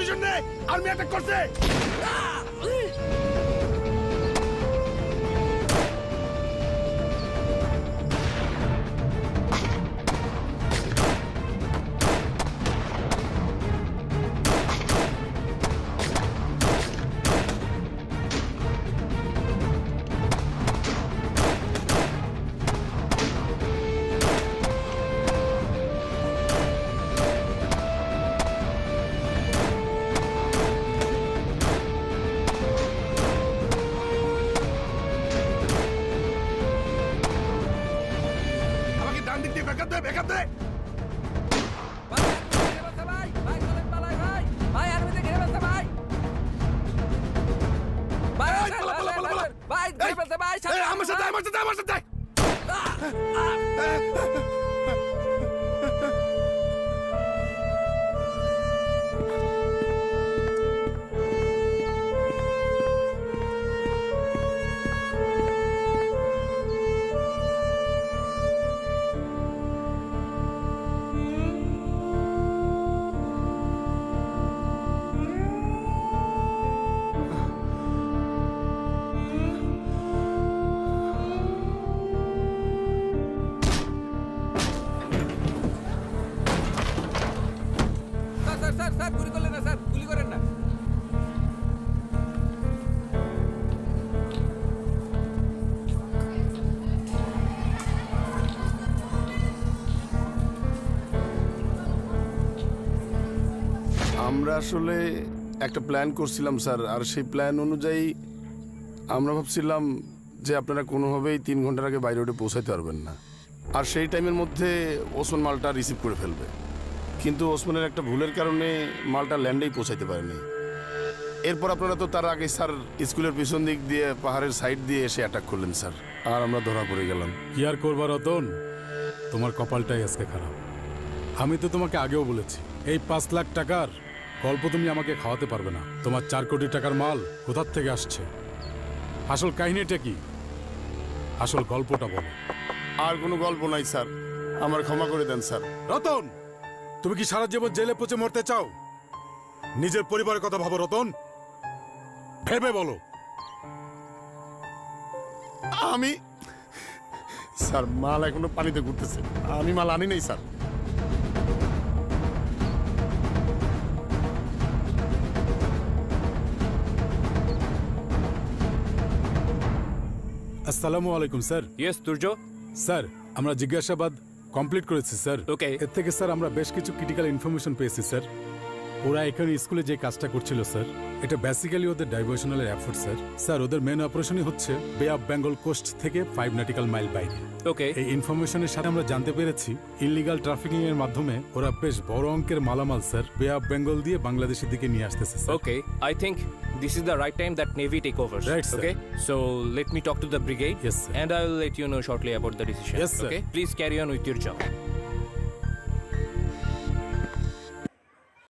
Position নে, army attack করছে। আমরা আসলে একটা প্ল্যান করছিলাম স্যার, আর সেই প্ল্যান অনুযায়ী আমরা ভাবছিলাম যে আপনারা কোনোভাবেই 3 ঘন্টার আগে বাই রোডে পৌঁছাতে পারবেন না, আর সেই টাইমের মধ্যে ওসমান মালটা রিসিভ করে ফেলবে। কিন্তু ওসমানের একটা ভুলের কারণে মালটা ল্যান্ডেই পৌঁছাইতে পারেনি। এরপর আপনারা তো তার আগে স্যার স্কুলের পিছন দিক দিয়ে পাহাড়ের সাইড দিয়ে এসে অ্যাটাক করলেন স্যার, আর আমরা ধরা পড়ে গেলাম। কি আর করবার রতন, তোমার কপালটাই আজকে খারাপ। আমি তো তোমাকে আগেও বলেছি এই 5 লাখ টাকার গল্প তুমি আমাকে খাওয়াতে পারবে না। তোমার 4 কোটি টাকার মাল কোথার থেকে আসছে, আসল কাহিনীটা কি, আসল গল্পটা বলো। আর কোনো গল্প নাই স্যার, আমার ক্ষমা করে দেন স্যার। রতন, তুমি কি সারা জীবন জেলে পচে মরতে চাও? নিজের পরিবারের কথা ভাবো রতন, ভেবে বলো। আমি স্যার মাল এখনো পানিতে ঘুরতেছে, আমি মাল আনি নাই স্যার। আসসালামু আলাইকুম স্যার। ইয়েস তুর্য। স্যার, আমরা জিজ্ঞাসাবাদ কমপ্লিট করেছি স্যার। ওকে। এর থেকে স্যার আমরা বেশ কিছু ক্রিটিক্যাল ইনফরমেশন পেয়েছি স্যার। ওরা এখানে স্কুলে যে কাজটা করছিল স্যার, এটা বেসিক্যালি ওদের ডাইভার্শনালের এফোর্ট স্যার। স্যার, ওদের মেন অপারেশনই হচ্ছে বে অফ বেঙ্গল কোস্ট থেকে 5 নটিক্যাল মাইল বাইরে। ওকে। এই ইনফরমেশনের সাথে আমরা জানতে পেরেছি ইললিগাল ট্রাফিকিং এর মাধ্যমে ওরা বেশ বড় অঙ্কের মালামাল স্যার বে অফ বেঙ্গল দিয়ে বাংলাদেশের দিকে নিয়ে আসতেছে sir. Okay, I think this is the right time that Navy take over. Right, sir. Okay, so let me talk to the brigade. Yes, sir. And I will let you know shortly about the decision. Yes, sir. Okay, please carry on with your job.